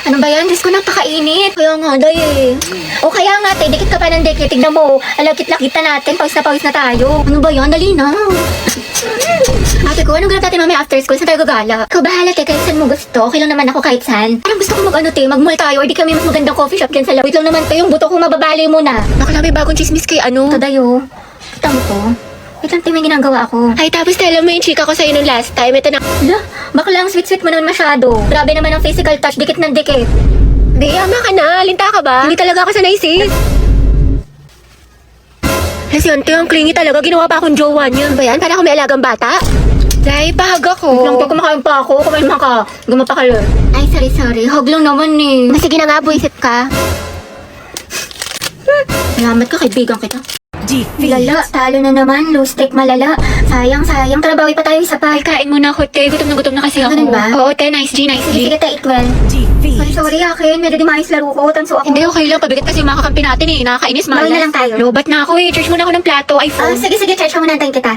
Ano ba yan? Diyos ko, napakainit. Kaya nga, day eh. O kaya nga, te, dikit ka pa ng dikit. Tignan mo, alakit-lakita natin. Pawis na tayo. Ano ba yan? Dali na. Ate ko, anong ganap natin mamaya after school? Saan tayo gagala? Ikaw bahala, te, kahit saan mo gusto. Okay lang naman ako kahit saan. Parang gusto ko mag-ano, te, mag-mall tayo. Or di kami mas magandang coffee shop dyan sa lawit lang naman, te. Yung buto ko mababali mo na. Bakla, may bagong chismis kay ano? Ito, dayo. Kita mo to. Wait lang, te, may ginagawa ako. Ay, tapos tala mo yung chika ko sa'yo nung last time. Ito na. Hala, baklang sweet-sweet mo naman masyado. Grabe naman ang physical touch, dikit ng dikit. Di, ama ka na. Linta ka ba? Hindi talaga ako sanay, sis. Kasi ante, ang clingy talaga. Ginawa pa akong jowa niya. Ba yan? Para ako may alagang bata? Dahil pahag ako. Lang to, kumakain pa ako. Kumain ka. Gumapa ka lang. Ay, sorry. Hug lang naman eh. Sige na nga, buisit ka. Salamat ka, kaibigan kita. Defeat. Lala, talo na naman. Low stake malala. Sayang. Trabawi pa tayo isa pa. Kain muna ako, te. Gutom na kasi ako. Ganun ba? Oo, te. Nice G. Sige, te, eat well. Defeat. Sorry, akin. Medyo di maayos laro ko. Tanso ako. Hindi, okay lang. Pabigat kasi yung mga kakampi natin eh. Nakakainis, malas. Bawal na lang tayo. Lobat na ako eh. Charge muna ako ng plato. iPhone. Sige, charge mo na kita.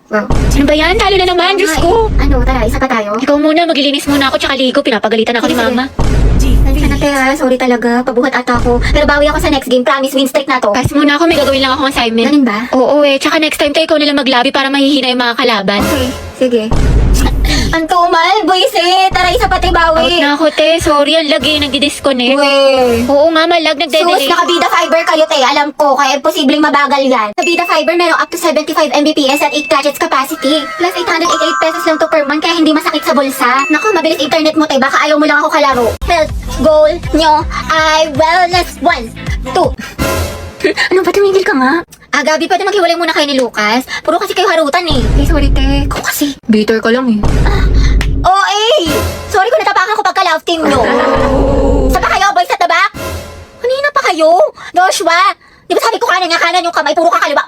Wow. Ano ba yan? Talo na naman. Diyos ko. Ano, tara, isa pa tayo. Ikaw muna. Maglilinis muna ako tsaka ligo. Pinapagalitan ako ni Sige. mama. Sana te ha, sorry talaga. Pabuhat ata ako. Pero bawi ako sa next game. Promise, win streak na to. Pass muna ako. May gagawin lang akong assignment. Ganun ba? Oo eh. Tsaka next time tayo ikaw nalang maglabi para mahihina yung mga kalaban. Okay, sige. Anto, umal, buisit. Tara, isa pa te, Out bawi. na ako, te. Sorry, ang lagi. Nagdi-disconnect. Weh. Oo nga, malag. Sus, Nagde-delay. nakabida fiber kayo, te. Alam ko, kaya posibleng mabagal yan. Kabida fiber merong up to 75 Mbps at 8 gadgets capacity. Plus 888 pesos lang to per month, kaya hindi masakit sa bulsa. Naku, mabilis internet mo, te. Baka ayaw mo lang ako kalaro. Health goal nyo ay wellness 1, 2. Ano ba, tumigil ka nga? Gabi, pwede maghiwalay muna kayo ni Lucas. Puro kasi kayo harutan eh. Hey, sorry, te. Ikaw kasi. Bitter ka lang eh. Sorry kung natapakan ko pagka-love team nyo. Sa pa kayo, boys at the back? Kanina pa kayo? Joshua, di ba sabi ko kanan yung kamay, puro kakaliwa.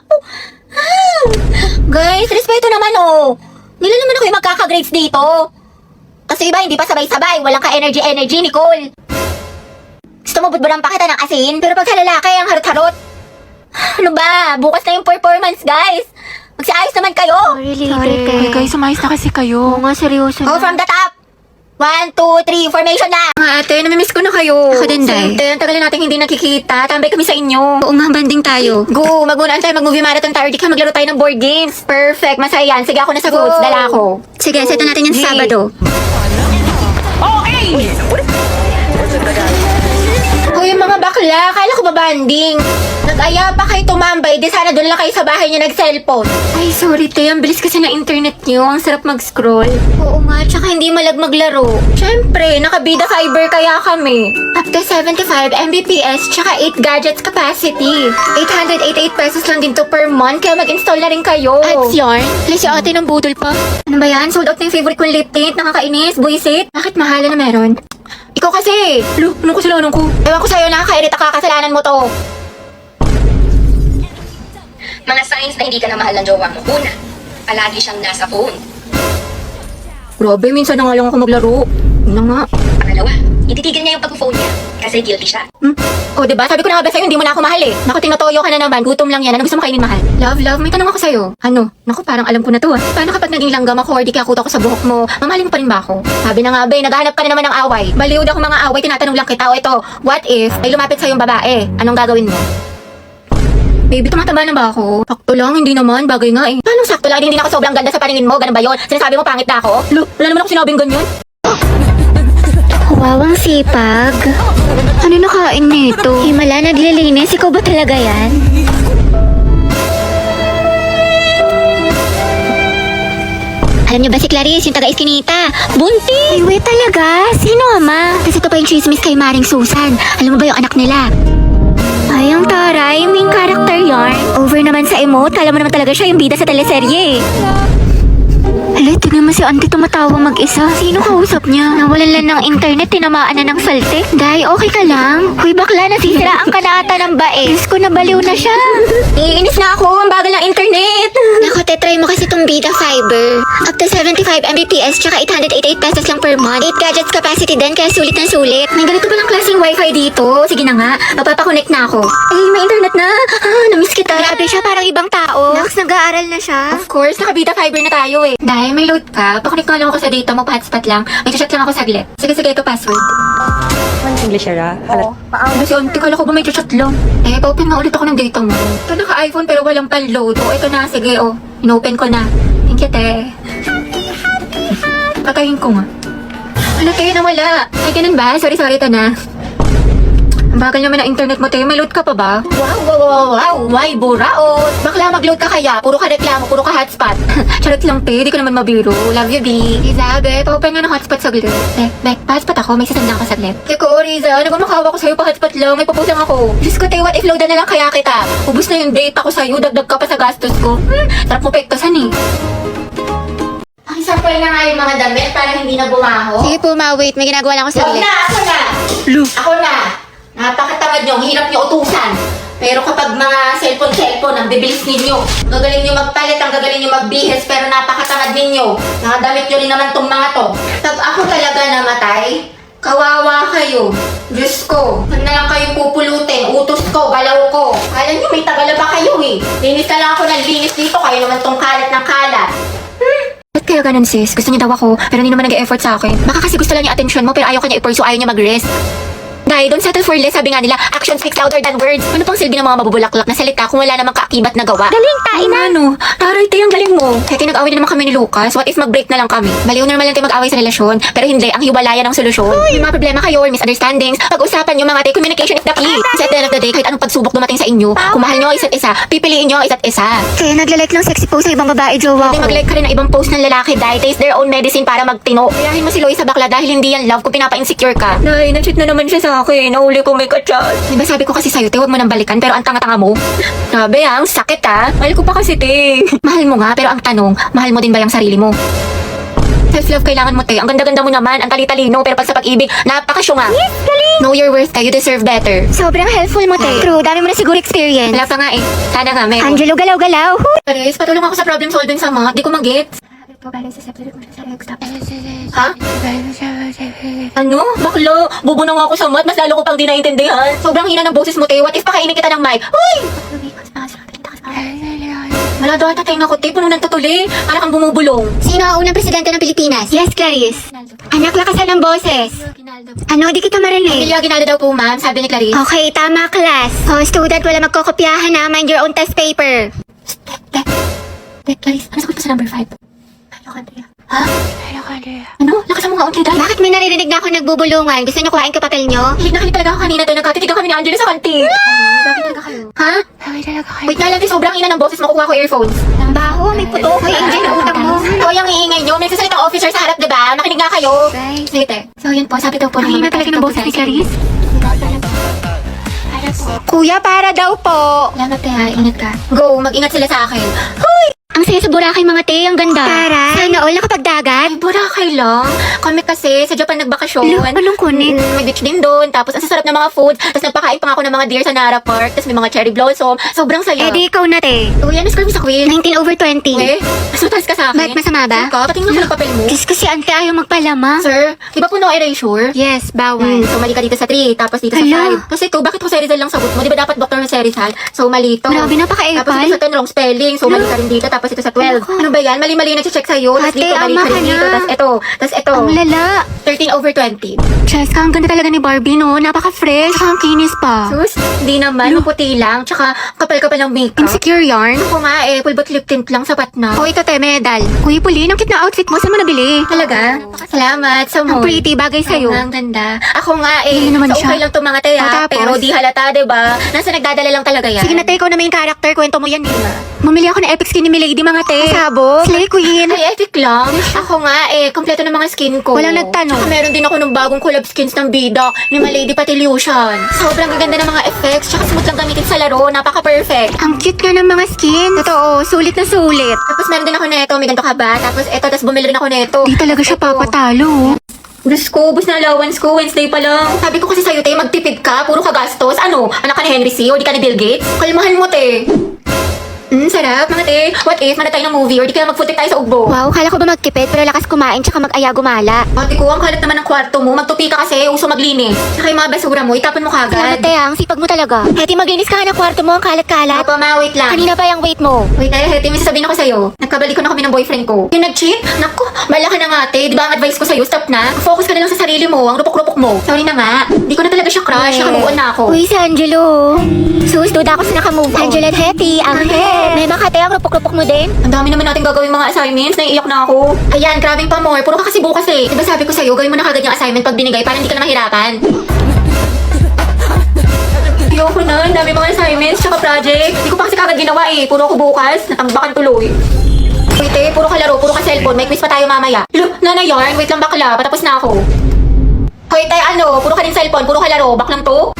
Guys, respeto naman oh. Nila naman ako yung magkaka-grades dito. Kasi iba, hindi pa sabay-sabay. Walang ka-energy, Nicole. Gusto mo budburan pa kita ng asin? Pero pag sa lalaki, ang harot-harot. Ano ba? Bukas na yung performance, guys. Magsiayos naman kayo. Sorry, te. Okay, guys, sumayos na kasi kayo. nga, seryoso na. Oh, from the top. 1, 2, 3, formation na. Ate, namimiss ko na kayo. Ako din, Day. Sante, ang tagal na natin hindi nakikita. Tambay kami sa inyo. Oo nga, banding tayo. Go, magunaan tayo, mag-movie marathon tayo. Di ka maglaro tayo ng board games. Perfect, masaya yan. Sige, ako na sa goods. Dala ako. Sige, set na natin yung Sabado. Hoy, mga bakla, akala ko ba banding? Nag-aya pa kayo tumambay, di sana doon lang kayo sa bahay niyo nag-cellphone. Ay, sorry, te. Ang bilis kasi ng internet niyo. Ang sarap mag-scroll. Oo nga, tsaka hindi malag maglaro. Siyempre, nakabida fiber kaya kami. Up to 75 Mbps, tsaka 8 gadgets capacity. 888 pesos lang din to per month, kaya mag-install na rin kayo. At yarn? Plus yung ate ng budol pa. Ano ba yan? Sold out na yung favorite kong lip tint. Nakakainis, buisit. Bakit mahala na meron? Ikaw kasi! Lo, anong kasalanan ko? Ewan ko sa'yo, nakakairita ka, kasalanan mo to. Mga signs na hindi ka na mahal ng jowa mo. Una, palagi siyang nasa phone. Grabe, minsan na nga lang ako maglaro. Ano nga? Pangalawa, ititigil niya yung pag-phone niya kasi guilty siya. O, diba? Sabi ko na nga ba sa'yo, hindi mo na ako mahal eh. Naku, tinotoyo ka na naman. Gutom lang yan. Ano gusto mo kainin, mahal? Love, may tanong ako sa'yo. Ano? Naku, parang alam ko na to ah. Paano kapag naging langgam ako or di kakut ako sa buhok mo? Mamahalin mo pa rin ba ako? Sabi na nga ba, naghahanap ka na naman ng away. Baliw daw mga away, tinatanong lang kita. O ito, what if may lumapit sa'yo yung babae? Anong gagawin mo? Baby, tumataba na ba ako? Sakto lang, hindi naman. Bagay nga eh. Paano sakto lang? Hindi na ako sobrang ganda sa paningin mo. Ganun ba yun? Sinasabi mo pangit na ako? Lo, wala naman ako sinabing ganyan. Wawang sipag. Ano nakain nito? Himala, naglilinis. Ikaw ba talaga yan? Alam niyo ba si Clarice, yung taga-Eskinita? Bunti! Ay, wait talaga? Sino ama? Kasi ito pa yung chismis kay Maring Susan. Alam mo ba yung anak nila? Ay, ang taray. Main character yarn. Over naman sa emote. Kala mo naman talaga siya yung bida sa teleserye. Hala, tignan mo si auntie tumatawa mag-isa. Sino kausap niya? Nawalan lang ng internet, tinamaan na ng salte. Day, okay ka lang? Huy, bakla, nasisiraan ka na ata ng bae. Diyos ko, nabaliw na siya. Iinis na ako. Ang bagal ng internet. Naku, try mo kasi itong Bida Fiber. Up to 75 Mbps, tsaka 888 pesos lang per month. 8 gadgets capacity din, kaya sulit na sulit. May ganito ba lang klaseng wifi dito? Sige na nga, mapapakonect na ako. Ay, may internet na. Namiss kita. Grabe siya, parang ibang tao. Nax, nag-aaral na siya. Of course, nakabita fiber na tayo eh. Dahil Te, may load ka? Pakunik nga lang ako sa data mo, pa-hotspot lang. May chat lang ako saglit. Sige, ito password. English era. Kasi auntie, kala ko ba may chat lang? Eh, pa-open nga ulit ako ng data mo. Ito naka-iPhone pero walang pan-load. O, ito na, sige, in-open ko na. Thank you, te. Patayin ko nga. Ano, te, nawala. Ay, ganun ba? Sorry, ito na. Ang bagal naman ang internet mo, te. May load ka pa ba? Wow. Why, buraot? Bakla, mag-load ka kaya? Puro ka reklamo, puro ka hotspot. Charot lang, te. Di ko naman mabiro. Love you, B. Riza, pa-open nga ng hotspot saglit. Pa-hotspot ako. May sasanda ka saglit. Teko, Riza, nagmamakawa ko sa'yo pa-hotspot lang. May papusang ako. Diyos ko, te, what if loadan na lang kaya kita? Ubus na yung data ko sa'yo. Dagdag ka pa sa gastos ko. Sarap mo pektasan eh. Ang sampal na nga yung mga damit para hindi na bumaho. Sige po, ma. Wait. May ginagawa lang ako Ako saglit. na! Ako na! Napakatamad nyo, ang hirap nyo utusan. Pero kapag mga cellphone, ang bibilis ninyo. Gagaling nyo magpalit, ang gagaling nyo magbihis, pero napakatamad ninyo. Nakadamit nyo rin naman tong mga to. Pag ako talaga namatay, kawawa kayo. Diyos ko, saan na lang kayo pupulutin? Utos ko, galaw ko. Kala nyo may tagala ba kayo eh? Linis na lang ako ng linis dito, kayo naman tong kalat ng kalat. Ba't kaya ganun sis? Gusto niya daw ako, pero hindi naman nag-e-effort sa akin. Baka kasi gusto lang niya attention mo, pero ayaw kanya i-pursue, ayaw niya mag-rest. Dahil don't settle for less, sabi nga nila, action speaks louder than words. Ano pang silbi ng mga mabubulaklak na salita kung wala namang kaakibat na gawa? Galing, tain na. Ano? Taray, te, ang galing mo. Kaya nag-away na naman kami ni Lucas. What if mag-break na lang kami? Baliw na naman lang tayo mag-away sa relasyon. Pero hindi, ang hiwalayan ang solusyon. May mga problema kayo or misunderstandings. Pag-usapan nyo mga te, communication is the key. Kasi at the end of the day, kahit anong pagsubok dumating sa inyo, kung mahal nyo ang isa't isa, pipiliin nyo ang isa't isa. Kaya naglalike lang sexy post sa ibang babae, jowa Hindi ko. mag-like ka rin ng ibang post ng lalaki dahil taste their own medicine para magtino. Kayahin mo si Loie sa bakla dahil hindi yan love kung pinapa-insecure ka. Nay, nag-cheat na naman siya sa akin. Nahuli ko may kachat. Diba sabi ko kasi sa'yo, te, huwag mo nang balikan pero ang tanga-tanga mo. Grabe ang sakit Mahal ko pa kasi, te. Mahal mo nga pero ang tanong, mahal mo din ba yung sarili mo? Self-love kailangan mo, te. Ang ganda-ganda mo naman, ang tali-talino, pero pag sa pag-ibig, napakasyunga. Yes, galing! Know your worth, te. You deserve better. Sobrang helpful mo, te. True, dami mo na siguro experience. Wala pa nga eh. Sana nga, meron. Angelo, galaw-galaw. Paris, patulong ako sa problem solving sa mga. Di ko mag-gets. Ha? Ano? Bakla? Bobo na nga ako sa math. Mas lalo ko pang di naiintindihan. Sobrang hina ng boses mo, te. What if pakainin kita ng mic? Uy! Wala daw ata tayong nakuti. Puno ng tutuli. Para kang bumubulong. Sino ang unang presidente ng Pilipinas? Yes, Clarice. Anak, lakasan ng boses. Ano, di kita marinig. Emilio Aguinaldo daw po, ma'am. Sabi ni Clarice. Okay, tama, class. Oh, student, wala magkokopyahan na. Mind your own test paper. Clarice, ano sagot pa sa number 5? Ha? Ano? Lakasan mo nga, unti dahil. Bakit may naririnig na ako nagbubulungan? Gusto niyo kuhain ko papel niyo? Hilig na hilig talaga ako kanina tayo nagkatitigan kami ni Angelo sa kantin. Bakit talaga kayo? Ha? Wait nga lang, te, sobrang ina ng boses mo. Kuha ko earphones. Ang baho, may puto. Hoy, Angel, na utang mo. Hoy, ang iingay nyo. May sasalitang officer sa harap, diba? Makinig nga kayo. Guys. Sige, te. So, yun po. Sabi daw po Ang hina talaga ng boses ni Clarice. Kuya, para daw po. Salamat, te, ha. Ingat ka. Go, mag-ingat sila sa akin. Ang saya sa Boracay, mga te. Ang ganda. Tara. Sana all nakapagdagat. Ay, Boracay lang. Kami kasi sa Japan nagbakasyon. Anong kunin? May beach din doon. Tapos, ang sasarap ng mga food. Tapos, nagpakain pa nga ako ng mga deer sa Nara Park. Tapos, may mga cherry blossom. Sobrang saya. Eh, di ikaw na, te. Uy, ano score mo sa quiz? 19/20. Eh, mas mataas ka sa akin. Bakit masama ba? Sure ka? Patingin mo sa papel mo. Diyos ko si ante ayaw magpalama. Sir, di ba po no erasure? Yes, bawal. So, mali ka dito sa 3, tapos dito sa Hala. 5. Kasi ito, bakit Jose Rizal lang sagot mo? Di ba dapat Dr. Jose Rizal? So, mali ito. Grabe, napaka-epal. Tapos ito sa 10, wrong spelling. So, mali ka rin dito. Tapos ito sa 12. Ano ba yan? Mali-mali nag-check sa'yo. Tapos Ate, dito, mali ama ka rin ka dito. na. Tapos ito. Tapos ito. Ang lala. 13/20. Cheska, ang ganda talaga ni Barbie, no? Napaka-fresh. Saka ang kinis pa. Sus, hindi naman. Maputi lang. Tsaka, kapal-kapal ng makeup. Insecure yarn. Ako nga eh, full bot lip tint lang, sapat na. Oh, ito te, medal. Kuya Puli, ang cute na outfit mo. Saan mo nabili? Talaga? Salamat sa Ang mo. pretty, bagay sa'yo. Ang ganda. Ako nga eh. Hindi naman so, siya. okay lang itong mga taya. Oh, tapos? Pero di halata, diba? Nasa nagdadala lang talaga yan. Sige na te, ikaw na main character. Kwento mo yan, di ba? Mamili ako ng epic skin ni Milady, mga te. Sabog. Slay Queen. Ay, epic lang. Ako nga eh, kompleto ng mga skin ko. Walang nagtanong. Tsaka meron din ako ng bagong collab skins ng bida ni Milady Patilution. Sobrang gaganda ng mga effects. Tsaka smooth lang gamitin sa laro. Napaka-perfect. Ang cute nga ng mga skin. Totoo, sulit na sulit. Tapos meron din ako neto. May ganito ka ba? Tapos eto, tapos bumili rin ako neto. Di talaga siya Ito. papatalo. Diyos ko, ubus na allowance ko. Wednesday pa lang. Sabi ko kasi sa'yo, te, magtipid ka. Puro ka gastos. Ano? Anak ka ni Henry C. O di ka ni Bill Gates? Kalmahan mo, te. Sarap. Mga te, what if mana tayo ng movie or di kaya mag-food trip tayo sa ugbo? Wow, kala ko ba magtipid pero lakas kumain tsaka mag-aya gumala. Ate ko, ang kalat naman ng kwarto mo. Magtupi ka kasi, uso maglinis. Tsaka yung mga basura mo, itapon mo Salamat, kagad. te, ang sipag mo talaga. Heti, maglinis ka nga ng kwarto mo, ang kalat-kalat. Opo, ma, wait lang. Kanina pa yung weight mo. Wait, Heti, may sasabihin ako sa'yo. Nagkabalik ko na kami ng boyfriend ko. Yung nag-cheat? Naku, malaki na nga, ate. Di ba ang advice ko sa'yo, stop na. Focus ka na lang sa sarili mo, ang rupok-rupok mo. Sorry na nga. Di ko na talaga siya crush, nakamuon na ako. Uy, si Angelo. Sus, duda ako sa nakamove. Angelo at Heti, ang head. May baka, te, ang rupok-rupok mo din. Ang dami naman natin gagawin mga assignments, naiiyak na ako. Ayan, grabing pa more. Puro ka kasi bukas eh. Diba sabi ko sa'yo, gawin mo na kagad yung assignment pag binigay para hindi ka na mahirapan. Ayoko na, ang dami mga assignments tsaka project. Hindi ko pa kasi kagad ginawa eh. Puro ako bukas, natambakan tuloy. Wait eh, puro ka laro, puro ka cellphone. May quiz pa tayo mamaya. Nanay yarn, wait lang bakla, patapos na ako. Hoy tay, ano, puro ka din cellphone, puro ka laro, baklang to?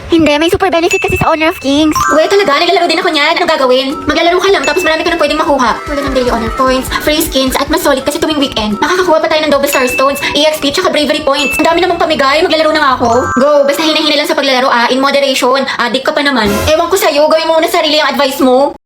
Hindi, may super benefit kasi sa Honor of Kings. Wait, talaga, naglalaro din ako niyan. Anong gagawin? Maglalaro ka lang, tapos marami ka nang pwedeng makuha. Wala ng daily honor points, free skins, at mas solid kasi tuwing weekend. Makakakuha pa tayo ng double star stones, EXP, tsaka bravery points. Ang dami namang pamigay, maglalaro na nga ako. Go, basta hina-hina lang sa paglalaro in moderation. Addict ka pa naman. Ewan ko sa'yo, gawin mo muna sarili ang advice mo.